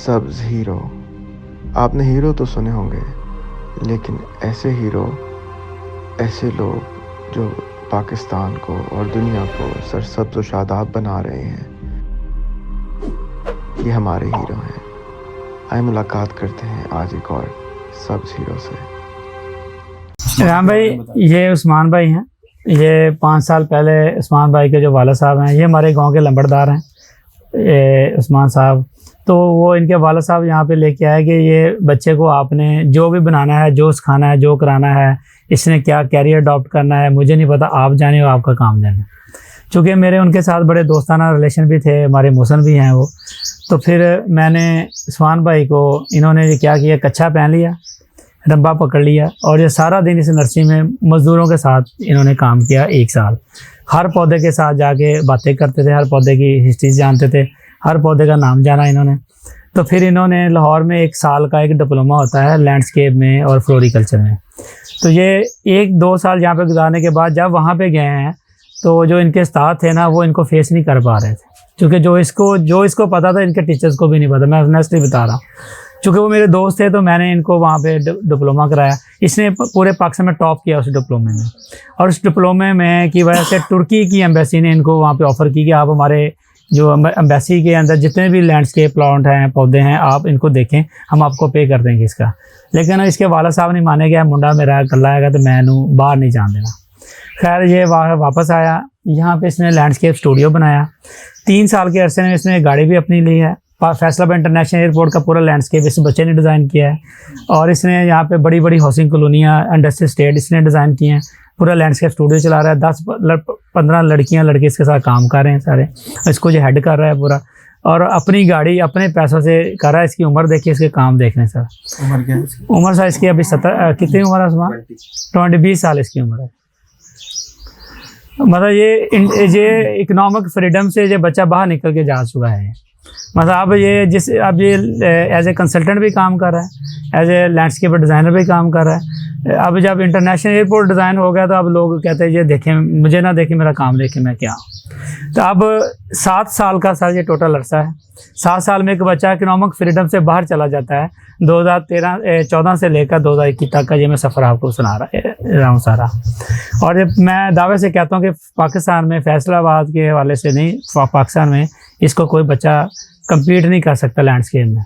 सब्ज़ हीरो। आपने हीरो तो सुने होंगे, लेकिन ऐसे हीरो, ऐसे लोग जो पाकिस्तान को और दुनिया को सरसब्ज़ व शादाब बना रहे हैं, ये हमारे हीरो हैं। आइए मुलाकात करते हैं आज एक और सब्ज़ हीरो से। राम भाई, ये उस्मान भाई हैं। ये 5 साल पहले उस्मान भाई के जो वाला साहब हैं, ये हमारे गांव के लंबड़दार हैं, ये उस्मान साहब। तो वो इनके वाला साहब यहाँ पे लेके आए कि ये बच्चे को आपने जो भी बनाना है, जो सिखाना है, जो कराना है, इसने क्या कैरियर अडॉप्ट करना है, मुझे नहीं पता, आप जाने और आपका काम जाने। चूँकि मेरे उनके साथ बड़े दोस्ताना रिलेशन भी थे, हमारे मौसन भी हैं वो। तो फिर मैंने उस्मान भाई को, इन्होंने क्या किया, कच्छा पहन लिया, रंबा पकड़ लिया और ये सारा दिन इस नर्सरी में मज़दूरों के साथ इन्होंने काम किया 1 साल। हर पौधे के साथ जाके बातें करते थे, हर पौधे की हिस्ट्री जानते थे, हर पौधे का नाम जाना इन्होंने। तो फिर इन्होंने लाहौर में 1 साल का एक डिप्लोमा होता है लैंडस्केप में और फ्लोरिकल्चर में। तो ये 1-2 साल यहाँ पे गुजारने के बाद जब वहाँ पे गए हैं, तो जो इनके उस्ताद थे ना, वो इनको फेस नहीं कर पा रहे थे, क्योंकि जो इसको पता था इनके टीचर्स को भी नहीं पता। मैं ऑनेस्टली बता रहा हूँ, चूँकि वो मेरे दोस्त थे, तो मैंने इनको वहाँ पे डिप्लोमा कराया। इसने पूरे पाकिस्तान में टॉप किया उस डिप्लोमे में, और उस डिप्लोमे में की वजह से तुर्की की एम्बेसी ने इनको वहाँ पे ऑफ़र की कि आप हमारे जो एम्बेसी के अंदर जितने भी लैंडस्केप प्लांट हैं, पौधे हैं, आप इनको देखें, हम आपको पे कर देंगे इसका। लेकिन इसके वाला साहब नहीं माने गया, मुंडा मेरा कल्ला आएगा तो मैं बाहर नहीं जान देना। खैर ये वापस आया, यहाँ पे इसने लैंडस्केप स्टूडियो बनाया। 3 साल के अरसे में इसने गाड़ी भी अपनी ली है। फैसलाबाद इंटरनेशनल एयरपोर्ट का पूरा लैंडस्केप इस बच्चे ने डिज़ाइन किया है, और इसने यहाँ पे बड़ी बड़ी हाउसिंग कॉलोनियाँ, इंडस्ट्रियल स्टेट इसने डिज़ाइन किए हैं। पूरा लैंडस्केप स्टूडियो चला रहा है। 10-15 लड़कियाँ लड़के इसके साथ काम कर रहे हैं सारे। इसको जो हेड कर रहा है पूरा, और अपनी गाड़ी अपने पैसों से कर रहा है। इसकी उम्र देखिए, इसके काम देख रहे हैं सर। उम्र क्या है इसकी? उम्र सर इसकी अभी 17, कितनी उम्र है उसमें? 20 साल इसकी उम्र है। मतलब ये इकोनॉमिक फ्रीडम से ये बच्चा बाहर निकल के जा चुका है। मतलब अब ये एज ए कंसल्टेंट भी काम कर रहा है, एज ए लैंडस्केप डिज़ाइनर भी काम कर रहा है। अब जब इंटरनेशनल एयरपोर्ट डिज़ाइन हो गया, तो अब लोग कहते हैं ये देखें, मुझे ना देखें, मेरा काम देखें, मैं क्या हूँ। तो अब 7 साल का सर ये टोटल अरसा है। 7 साल में एक बच्चा इकोनॉमिक फ्रीडम से बाहर चला जाता है। 2014 से लेकर 2021 तक का ये मैं सफ़र आपको सुना रहा हूँ सारा। और ये मैं दावे से कहता हूँ कि पाकिस्तान में, फैसलाबाद के हवाले से नहीं, पाकिस्तान में इसको कोई बच्चा कम्पीट नहीं कर सकता लैंडस्केप में।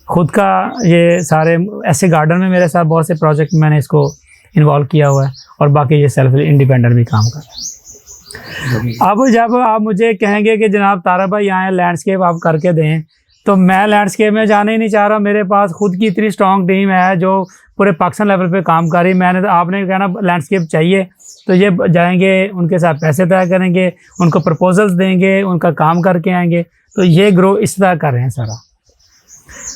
खुद का ये सारे ऐसे गार्डन में मेरे साथ बहुत से प्रोजेक्ट मैंने इसको इन्वॉल्व किया हुआ है, और बाकी ये सेल्फ इंडिपेंडेंट भी काम कर रहा है। अब जब आप मुझे कहेंगे कि जनाब तारा भाई आए लैंडस्केप आप करके दें, तो मैं लैंडस्केप में जाना ही नहीं चाह रहा। मेरे पास खुद की इतनी स्ट्रॉन्ग टीम है जो पूरे पाकिस्तान लेवल पे काम कर रही। आपने कहना लैंडस्केप चाहिए, तो ये जाएंगे, उनके साथ पैसे तय करेंगे, उनको प्रपोजल्स देंगे, उनका काम करके आएंगे। तो ये ग्रो इस तरह कर रहे हैं सारा।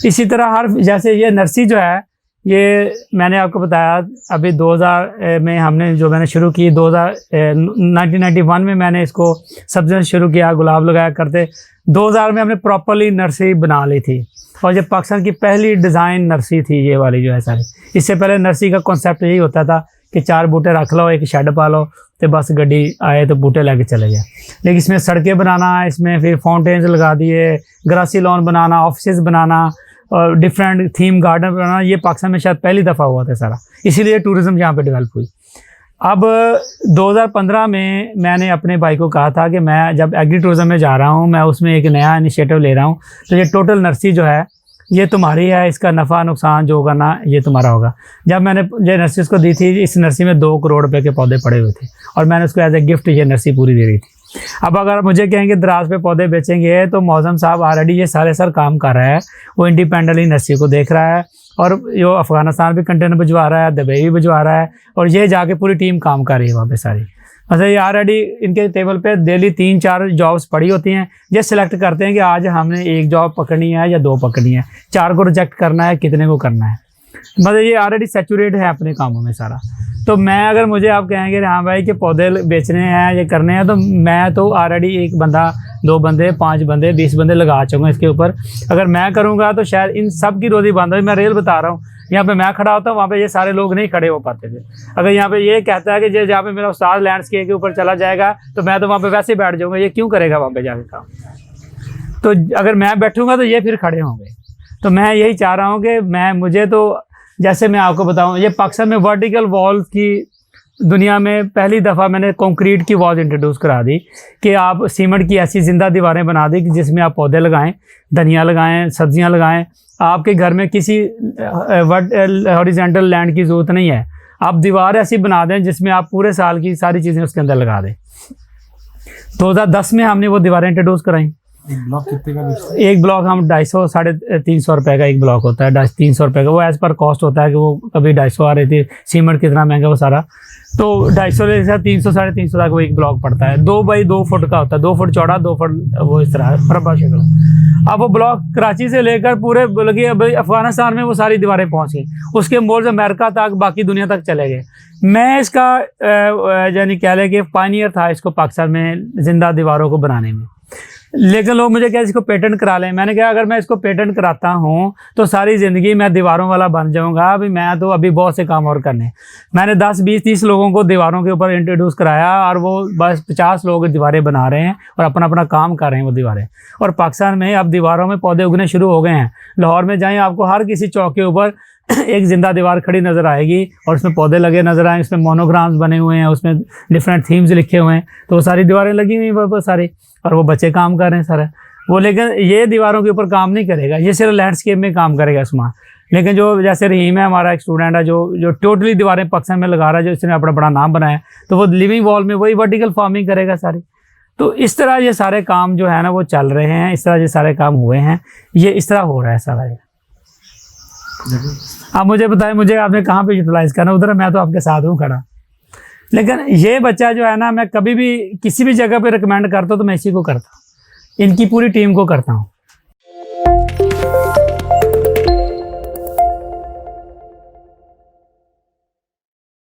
इसी तरह जैसे ये नर्सरी जो है, ये मैंने आपको बताया अभी 2000 में मैंने शुरू की। 1991 में मैंने इसको सब्जियां शुरू किया, गुलाब लगाया करते। 2000 में हमने प्रॉपरली नर्सरी बना ली थी, और ये पाकिस्तान की पहली डिज़ाइन नर्सरी थी ये वाली जो है सारी। इससे पहले नर्सरी का कॉन्सेप्ट यही होता था कि 4 बूटे रख लो, एक शेड पा लो, तो बस गड्डी आए तो बूटे लेके चले जाए। लेकिन इसमें सड़कें बनाना, इसमें फिर फाउंटेन्स लगा दिए, ग्रासी लॉन बनाना, ऑफिस बनाना, और डिफरेंट थीम गार्डन बनाना, ये पाकिस्तान में शायद पहली दफ़ा हुआ था सारा। इसीलिए टूरिज़्म यहाँ पे डेवलप हुई। अब 2015 में मैंने अपने भाई को कहा था कि मैं जब एग्री टूरिज़्म में जा रहा हूँ, मैं उसमें एक नया इनिशिएटिव ले रहा हूँ, तो ये टोटल नर्सरी जो है ये तुम्हारी है, इसका नफ़ा नुकसान जो होगा ना ये तुम्हारा होगा। जब मैंने ये नर्सरी उसको दी थी, इस नर्सरी में 2 करोड़ रुपए के पौधे पड़े हुए थे, और मैंने उसको एज ए गिफ्ट ये नर्सरी पूरी दे रही थी। अब अगर मुझे कहेंगे दराज पे पौधे बेचेंगे, तो मौसम साहब ऑलरेडी ये सारे सर काम कर रहा है। वो इंडिपेंडेंटली नर्सरी को देख रहा है, और जो अफ़गानिस्तान भी कंटेनर भिजवा रहा है, दुबई भी भिजवा रहा है, और ये जाके पूरी टीम काम कर रही है वहाँ पे सारी। मतलब ये ऑलरेडी इनके टेबल पे डेली 3-4 जॉब्स पड़ी होती हैं। ये सिलेक्ट करते हैं कि आज हमने 1 जॉब पकड़नी है या 2 पकड़नी है, 4 को रिजेक्ट करना है, कितने को करना है। मतलब ये ऑलरेडी सैचुरेट है अपने कामों में सारा। तो मैं अगर मुझे आप कहेंगे हाँ भाई कि पौधे बेचने हैं, ये करने हैं, तो मैं तो ऑलरेडी 1 बंदा, 2 बंदे, 5 बंदे, 20 बंदे लगा चुका इसके ऊपर। अगर मैं करूँगा तो शायद इन सब की रोज़ी बंद हो। मैं रेल बता रहा हूँ, यहाँ पे मैं खड़ा होता हूँ, वहाँ पे ये सारे लोग नहीं खड़े हो पाते थे। अगर यहाँ पे ये कहता है कि जहाँ पे मेरा उस्ताद लैंडस्केप के ऊपर चला जाएगा, तो मैं तो वहाँ पे वैसे ही बैठ जाऊँगा, ये क्यों करेगा वहाँ पे जाके काम। तो अगर मैं बैठूंगा तो ये फिर खड़े होंगे। तो मैं यही चाह रहा हूँ कि मुझे तो जैसे मैं आपको बताऊँ, ये पाकिस्तान में वर्टिकल वॉल की दुनिया में पहली दफ़ा मैंने कंक्रीट की वॉल इंट्रोड्यूस करा दी कि आप सीमेंट की ऐसी ज़िंदा दीवारें बना दी कि जिसमें आप पौधे लगाएं, धनिया लगाएं, सब्जियां लगाएं। आपके घर में किसी हॉरिजॉन्टल लैंड की ज़रूरत नहीं है, आप दीवार ऐसी बना दें जिसमें आप पूरे साल की सारी चीज़ें उसके अंदर लगा दें। 2010 में हमने वो दीवारें इंट्रोड्यूस कराई। एक ब्लॉक कितने का बेचते हैं? एक ब्लॉक हम 250 350 रुपये का एक ब्लॉक होता है, 300 रुपये का। वो एज़ पर कॉस्ट होता है कि वो कभी 250 आ रही थी, सीमेंट कितना महंगा वो सारा, तो 250 से 300 350 तक वो एक ब्लॉक पड़ता है। 2 बाई 2 फुट का होता है, 2 फुट चौड़ा, 2 फुट वो इस तरह मरबा शक्ल। अब वो ब्लॉक कराची से लेकर पूरे लगे अफगानिस्तान में वो सारी दीवारें पहुँच गई, उसके मोल्स अमेरिका तक, बाकी दुनिया तक चले गए। मैं इसका यानी कह लें कि पायनियर था इसको पाकिस्तान में जिंदा दीवारों को बनाने में। लेकिन लोग मुझे क्या इसको पेटेंट करा लें। मैंने कहा अगर मैं इसको पेटेंट कराता हूँ तो सारी ज़िंदगी मैं दीवारों वाला बन जाऊँगा। अभी मैं तो अभी बहुत से काम और करने। मैंने 10 20 30 लोगों को दीवारों के ऊपर इंट्रोड्यूस कराया और वो बस 50 लोग दीवारें बना रहे हैं और अपना अपना काम कर रहे हैं वो दीवारें। और पाकिस्तान में अब दीवारों में पौधे उगने शुरू हो गए हैं। लाहौर में जाएँ, आपको हर किसी चौक के ऊपर एक जिंदा दीवार खड़ी नज़र आएगी और उसमें पौधे लगे नज़र आएंगे, उसमें मोनोग्राम्स बने हुए हैं, उसमें डिफरेंट थीम्स लिखे हुए हैं। तो वो सारी दीवारें लगी हुई हैं सारी, और वो बच्चे काम कर रहे हैं सारे वो। लेकिन ये दीवारों के ऊपर काम नहीं करेगा, ये सिर्फ लैंडस्केप में काम करेगा इसमें। लेकिन जो जैसे रहीम है हमारा एक स्टूडेंट है जो टोटली दीवारें पाकिस्तान में लगा रहा है, जो इसने अपना बड़ा नाम बनाया, तो वो लिविंग वॉल में वही वर्टिकल फार्मिंग करेगा सारी। तो इस तरह ये सारे काम जो है ना वो चल रहे हैं, इस तरह ये सारे काम हुए हैं, ये इस तरह हो रहा है सारा। आप मुझे बताएं, मुझे आपने कहाँ पे यूटिलाइज करना, उधर मैं तो आपके साथ हूँ खड़ा। लेकिन ये बच्चा जो है ना, मैं कभी भी किसी भी जगह पे रिकमेंड करता हूँ तो मैं इसी को करता हूँ, इनकी पूरी टीम को करता हूँ।